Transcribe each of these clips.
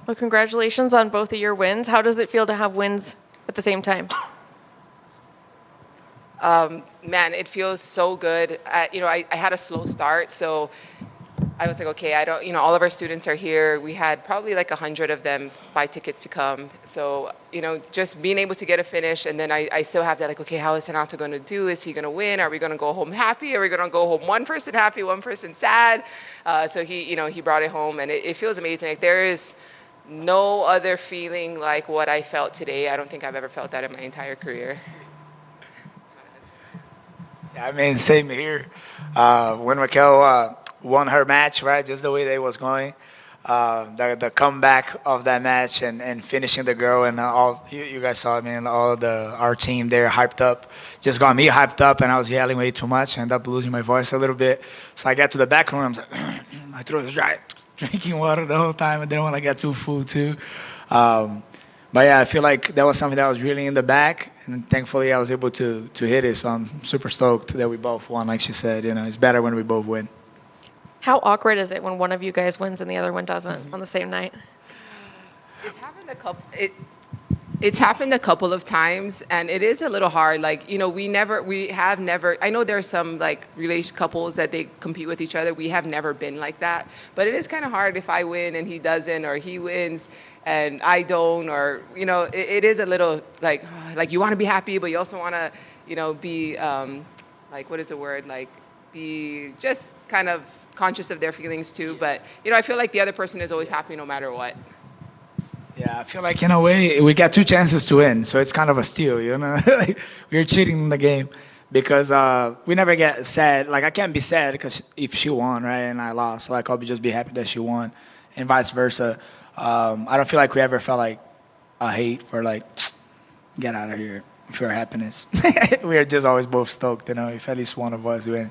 Well, congratulations on both of your wins. How does it feel to have wins at the same time? Man, it feels so good. I had a slow start, so I was like, okay, I don't, all of our students are here. We had probably like 100 of them buy tickets to come. So, just being able to get a finish, and then I still have that, like, okay, how is Renato going to do? Is he going to win? Are we going to go home happy? Are we going to go home one person happy, one person sad? So he brought it home, and it feels amazing. Like, there is no other feeling like what I felt today. I don't think I've ever felt that in my entire career. Yeah, I mean, same here. When Raquel won her match, right, just the way they was going, the comeback of that match and finishing the girl and all you guys saw, I mean, all our team there hyped up, just got me hyped up, and I was yelling way too much, ended up losing my voice a little bit. So I got to the back room, I was like, my throat was dry, drinking water the whole time. I didn't want to get too full too. But yeah, I feel like that was something that was really in the back, and thankfully I was able to hit it. So I'm super stoked that we both won. Like she said, it's better when we both win. How awkward is it when one of you guys wins and the other one doesn't on the same night? It's happened a couple. It's happened a couple of times, and it is a little hard. Like, we have never. I know there are some like relation couples that they compete with each other. We have never been like that, but it is kind of hard if I win and he doesn't, or he wins and I don't, or it is a little like you want to be happy, but you also want to, be like, what is the word, like, be just kind of conscious of their feelings too. But I feel like the other person is always happy no matter what. Yeah, I feel like in a way we got two chances to win, so it's kind of a steal, Like, we're cheating in the game because we never get sad. Like, I can't be sad because if she won, right, and I lost, so like I'll just be happy that she won, and vice versa. I don't feel like we ever felt like a hate for like get out of here for happiness. We're just always both stoked, if at least one of us win.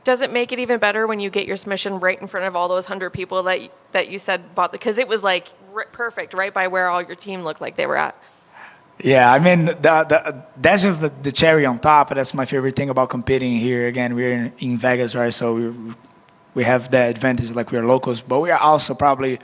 Does it make it even better when you get your submission right in front of all those 100 people that you said bought because it was like perfect right by where all your team looked like they were at? Yeah, I mean, that's just the cherry on top. That's my favorite thing about competing here. Again, we're in Vegas, right? So we have the advantage, like we're locals, but we are also probably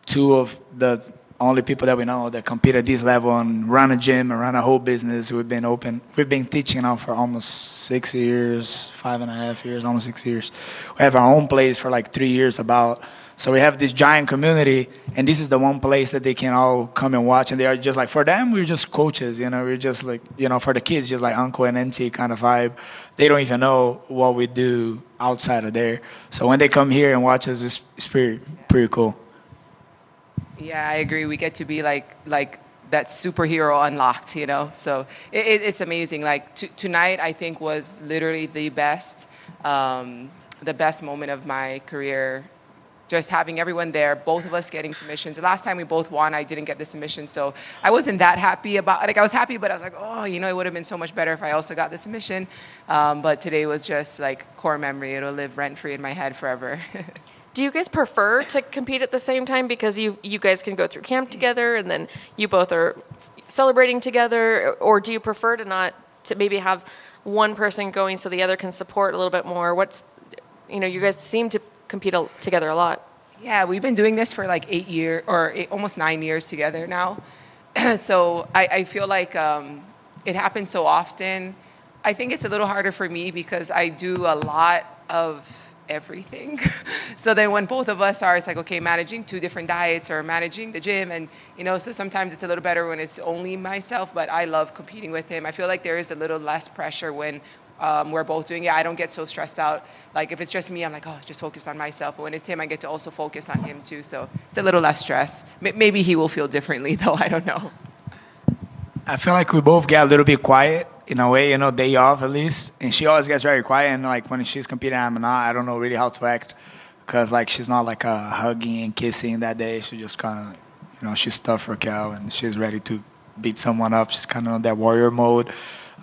two of the only people that we know that compete at this level and run a gym and run a whole business. We've been teaching now for almost 6 years, 5.5 years, almost 6 years. We have our own place for like 3 years about. So we have this giant community, and this is the one place that they can all come and watch. And they are just like, for them, we're just coaches, We're just like, for the kids, just like uncle and auntie kind of vibe. They don't even know what we do outside of there. So when they come here and watch us, it's pretty cool. Yeah, I agree. We get to be like that superhero unlocked, So it's amazing. Like tonight, I think was literally the best moment of my career. Just having everyone there, both of us getting submissions. The last time we both won, I didn't get the submission, so I wasn't that happy about. Like, I was happy, but I was like, oh, it would have been so much better if I also got the submission. But today was just like core memory. It'll live rent free in my head forever. Do you guys prefer to compete at the same time because you guys can go through camp together and then you both are celebrating together, or do you prefer to maybe have one person going so the other can support a little bit more? You guys seem to compete together a lot. Yeah, we've been doing this for like 8 years or almost 9 years together now. So I feel like it happens so often. I think it's a little harder for me because I do a lot of everything. So then when both of us are, it's like, okay, managing 2 different diets or managing the gym. And, so sometimes it's a little better when it's only myself, but I love competing with him. I feel like there is a little less pressure when we're both doing it. I don't get so stressed out. Like if it's just me, I'm like, oh, just focus on myself. But when it's him, I get to also focus on him too. So it's a little less stress. Maybe he will feel differently though. I don't know. I feel like we both get a little bit quiet in a way, day off at least. And she always gets very quiet. And like when she's competing, I'm not. I don't know really how to act because like she's not like hugging and kissing that day. She just kind of, she's tough Raquel and she's ready to beat someone up. She's kind of in that warrior mode.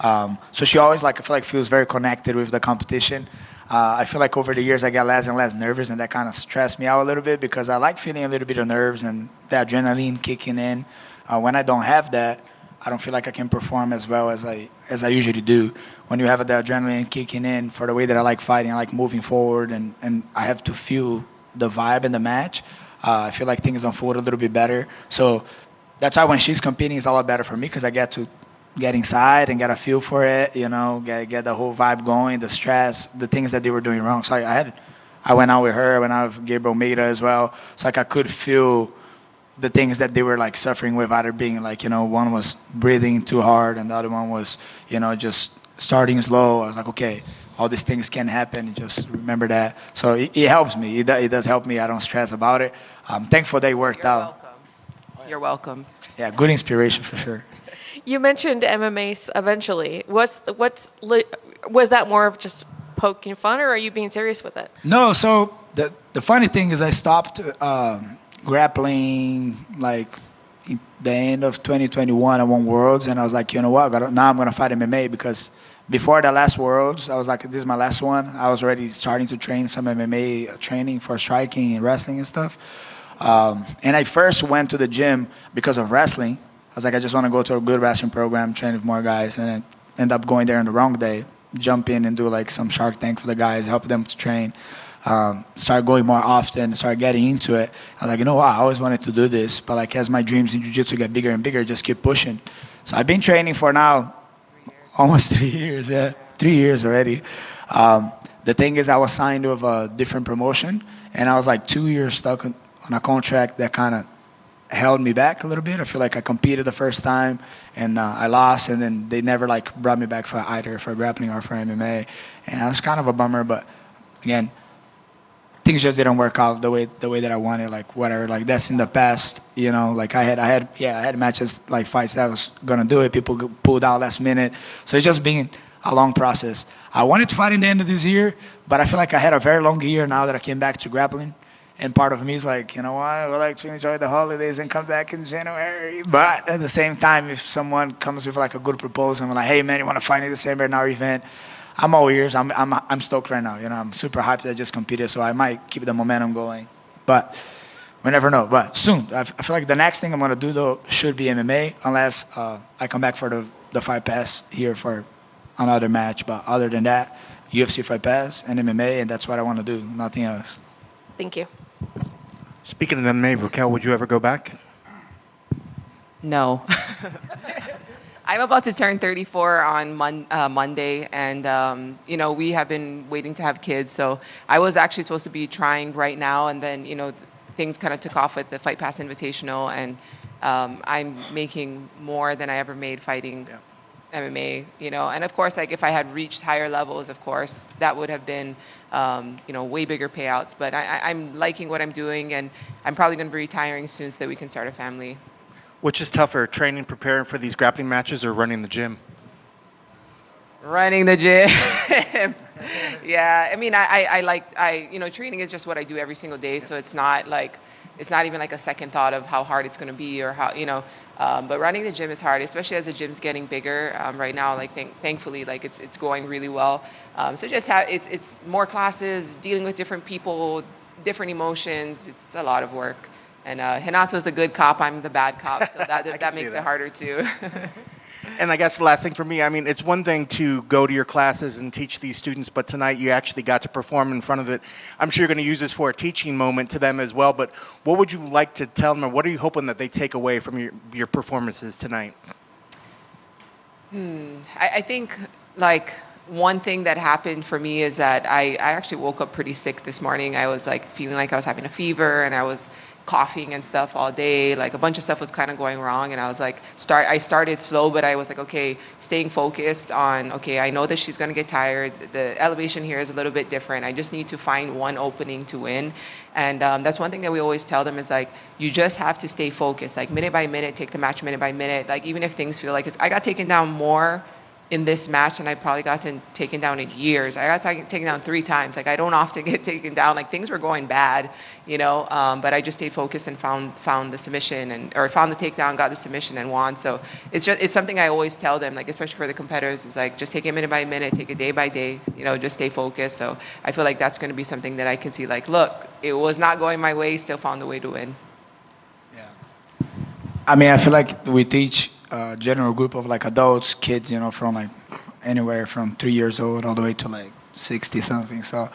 So she always I feel like feels very connected with the competition. I feel like over the years I get less and less nervous, and that kind of stressed me out a little bit because I like feeling a little bit of nerves and the adrenaline kicking in. When I don't have that, I don't feel like I can perform as well as I usually do. When you have the adrenaline kicking in for the way that I like fighting, I like moving forward, and I have to feel the vibe in the match. I feel like things unfold a little bit better. So that's why when she's competing, it's a lot better for me because I get to get inside and get a feel for it, get the whole vibe going, the stress, the things that they were doing wrong. So I went out with her, I went out with Gabriel Meira as well. So like I could feel the things that they were like suffering with, either being like, one was breathing too hard and the other one was, just starting slow. I was like, okay, all these things can happen. Just remember that. So it helps me. It does help me. I don't stress about it. I'm thankful they worked out. Welcome. You're welcome. Yeah, good inspiration for sure. You mentioned MMA eventually. Was that more of just poking fun, or are you being serious with it? No, so the funny thing is I stopped grappling like in the end of 2021. I won Worlds, and I was like, you know what? Now I'm gonna fight MMA because before the last Worlds, I was like, this is my last one. I was already starting to train some MMA training for striking and wrestling and stuff. And I first went to the gym because of wrestling. I was like, I just want to go to a good wrestling program, train with more guys, and then end up going there on the wrong day, jump in and do like some Shark Tank for the guys, help them to train, start going more often, start getting into it. I was like, you know what, I always wanted to do this, but like as my dreams in jiu-jitsu get bigger and bigger, just keep pushing. So I've been training for now almost 3 years, 3 years already. The thing is I was signed with a different promotion, and I was like 2 years stuck on a contract that kind of held me back a little bit. I feel like I competed the first time and I lost, and then they never like brought me back for either for grappling or for MMA, and that was kind of a bummer. But again, things just didn't work out the way that I wanted. Like whatever, like that's in the past. Like I had matches like fights that I was gonna do it. People pulled out last minute, so it's just been a long process. I wanted to fight in the end of this year, but I feel like I had a very long year now that I came back to grappling. And part of me is like, you know what, I would like to enjoy the holidays and come back in January. But at the same time, if someone comes with like a good proposal and like, hey man, you want to fight in December in our event, I'm all ears. I'm stoked right now. I'm super hyped that I just competed, so I might keep the momentum going. But we never know. But soon, I feel like the next thing I'm gonna do though should be MMA, unless I come back for the Fight Pass here for another match. But other than that, UFC Fight Pass and MMA, and that's what I want to do. Nothing else. Thank you. Speaking of MMA, Raquel, would you ever go back? No. I'm about to turn 34 on Monday, and we have been waiting to have kids. So I was actually supposed to be trying right now, and then things kind of took off with the Fight Pass Invitational, and I'm making more than I ever made fighting MMA. And of course, like if I had reached higher levels, of course that would have been way bigger payouts. But I'm liking what I'm doing, and I'm probably going to be retiring soon so that we can start a family. Which is tougher, training, preparing for these grappling matches, or running the gym? Running the gym. Yeah, I mean, training is just what I do every single day, so it's not even like a second thought of how hard it's going to be or how, but running the gym is hard, especially as the gym's getting bigger. Right now, like thankfully, like it's going really well. So just it's more classes, dealing with different people, different emotions. It's a lot of work. And Renato's the good cop, I'm the bad cop, so that makes it harder too. And I guess the last thing for me, I mean, it's one thing to go to your classes and teach these students, but tonight you actually got to perform in front of it. I'm sure you're going to use this for a teaching moment to them as well, but what would you like to tell them, or what are you hoping that they take away from your performances tonight? I think, like, one thing that happened for me is that I actually woke up pretty sick this morning. I was, like, feeling like I was having a fever, and I was coughing and stuff all day. Like a bunch of stuff was kind of going wrong, and I was like, I started slow, but I was like, okay, staying focused on, okay, I know that she's going to get tired. The elevation here is a little bit different. I just need to find one opening to win. And that's one thing that we always tell them is like, you just have to stay focused, like minute by minute, take the match minute by minute. Like even if things feel like, 'cause I got taken down more in this match than I probably gotten taken down in years. I got taken down 3 times. Like I don't often get taken down. Like things were going bad, but I just stayed focused and found the submission or found the takedown, got the submission and won. So it's something I always tell them, like especially for the competitors, is like just take it minute by minute, take it day by day, just stay focused. So I feel like that's going to be something that I can see, like, look, it was not going my way, still found the way to win. Yeah. I mean, I feel like we teach a general group of like adults, kids, from like anywhere from 3 years old all the way to like 60 something. So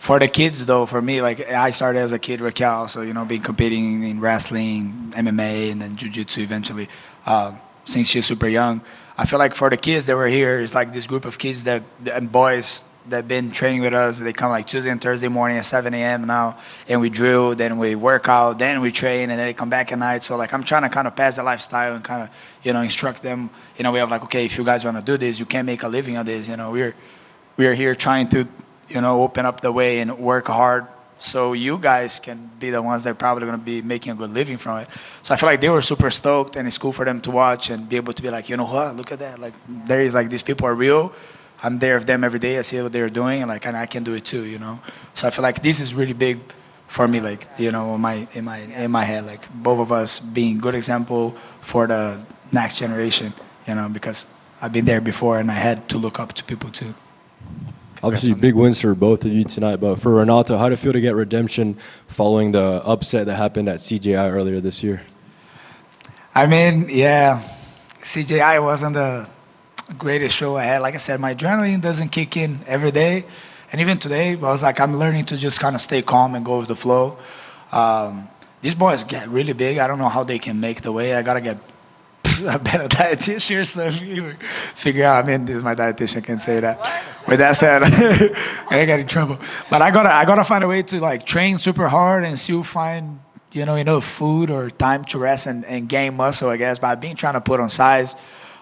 For the kids, though, for me, like I started as a kid, Raquel, so been competing in wrestling, MMA, and then jiu-jitsu eventually, since she's super young. I feel like for the kids that were here, it's like this group of kids and boys that been training with us. They come like Tuesday and Thursday morning at 7 a.m. now, and we drill, then we work out, then we train, and then they come back at night. So like I'm trying to kind of pass the lifestyle and kind of instruct them in a way of like, okay, if you guys want to do this, you can make a living on this. We're here trying to open up the way and work hard so you guys can be the ones that are probably going to be making a good living from it. So I feel like they were super stoked, and it's cool for them to watch and be able to be like, you know what, look at that. Like there is like these people are real. I'm there with them every day. I see what they're doing, and like and I can do it too. So I feel like this is really big for me. Like in my head, like both of us being good example for the next generation. Because I've been there before, and I had to look up to people too. Obviously, big wins for both of you tonight. But for Renato, how did it feel to get redemption following the upset that happened at CJI earlier this year? I mean, yeah, CJI wasn't the greatest show I had. Like I said, my adrenaline doesn't kick in every day. And even today, I was like, I'm learning to just kind of stay calm and go with the flow. These boys get really big. I don't know how they can make the weight. I got to get a better dietitian, so if you figure out, this is my dietitian, I can say that. With that said, I get in trouble. But I gotta find a way to like train super hard and still find enough food or time to rest and gain muscle, I guess. But I've been trying to put on size.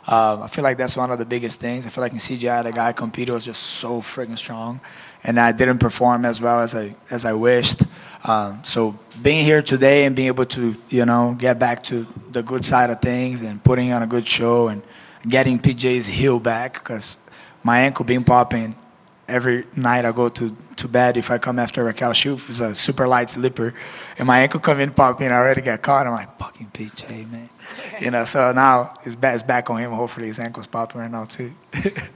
I feel like that's one of the biggest things. I feel like in CGI, the guy I competed was just so freaking strong, and I didn't perform as well as I wished. So being here today and being able to, get back to the good side of things and putting on a good show and getting PJ's heel back, because my ankle been popping every night I go to bed. If I come after Raquel, she is a super light slipper, and my ankle come in popping, I already got caught. I'm like, fucking PJ, man. So now it's back on him. Hopefully his ankle's popping right now too.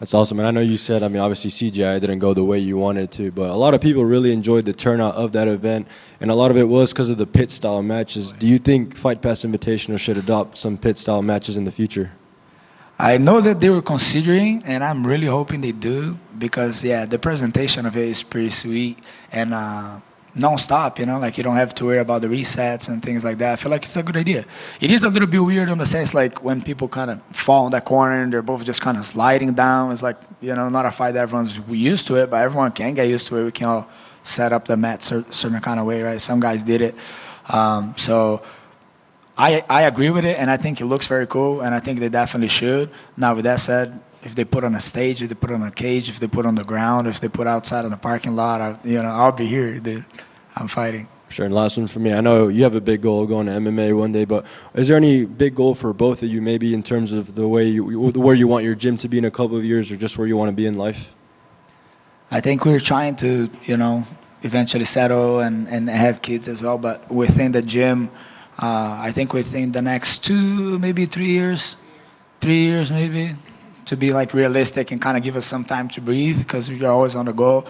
That's awesome. And I know you said, obviously CGI didn't go the way you wanted to, but a lot of people really enjoyed the turnout of that event, and a lot of it was because of the pit-style matches. Do you think Fight Pass Invitational should adopt some pit-style matches in the future? I know that they were considering, and I'm really hoping they do, because, the presentation of it is pretty sweet and non-stop, like you don't have to worry about the resets and things like that. I feel like it's a good idea. It is a little bit weird in the sense like when people kind of fall in that corner and they're both just kind of sliding down. It's like, not a fight that everyone's used to it, but everyone can get used to it. We can all set up the mat certain kind of way, right? Some guys did it. So I agree with it, and I think it looks very cool, and I think they definitely should. Now, with that said, if they put on a stage, if they put on a cage, if they put on the ground, if they put outside in the parking lot, I'll be here, dude. I'm fighting. Sure, and last one for me. I know you have a big goal of going to MMA one day, but is there any big goal for both of you, maybe in terms of the way where you want your gym to be in a couple of years, or just where you want to be in life? I think we're trying to, eventually settle and have kids as well, but within the gym, I think within the next 2, maybe 3 years, maybe, to be like realistic and kind of give us some time to breathe, because we're always on the go.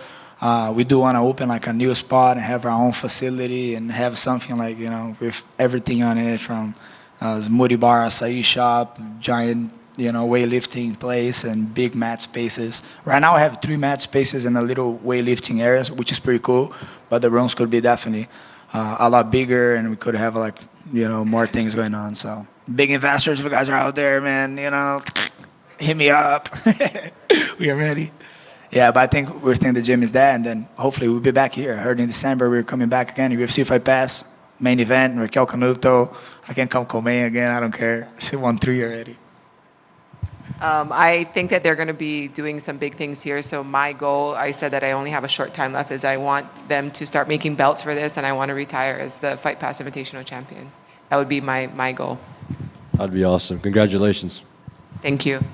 We do want to open like a new spot and have our own facility and have something like, with everything on it, from smoothie bar, acai shop, giant, weightlifting place and big mat spaces. Right now I have 3 mat spaces and a little weightlifting areas, which is pretty cool, but the rooms could be definitely a lot bigger, and we could have like, more things going on. So big investors, if you guys are out there, man, hit me up. We are ready. Yeah, but I think we're thinking the gym is that, and then hopefully we'll be back here. I heard in December we're coming back again. UFC Fight Pass, main event, Raquel Canuto. I can come co-main again, I don't care. She won 3 already. I think that they're going to be doing some big things here. So my goal, I said that I only have a short time left, is I want them to start making belts for this, and I want to retire as the Fight Pass Invitational champion. That would be my goal. That'd be awesome. Congratulations. Thank you.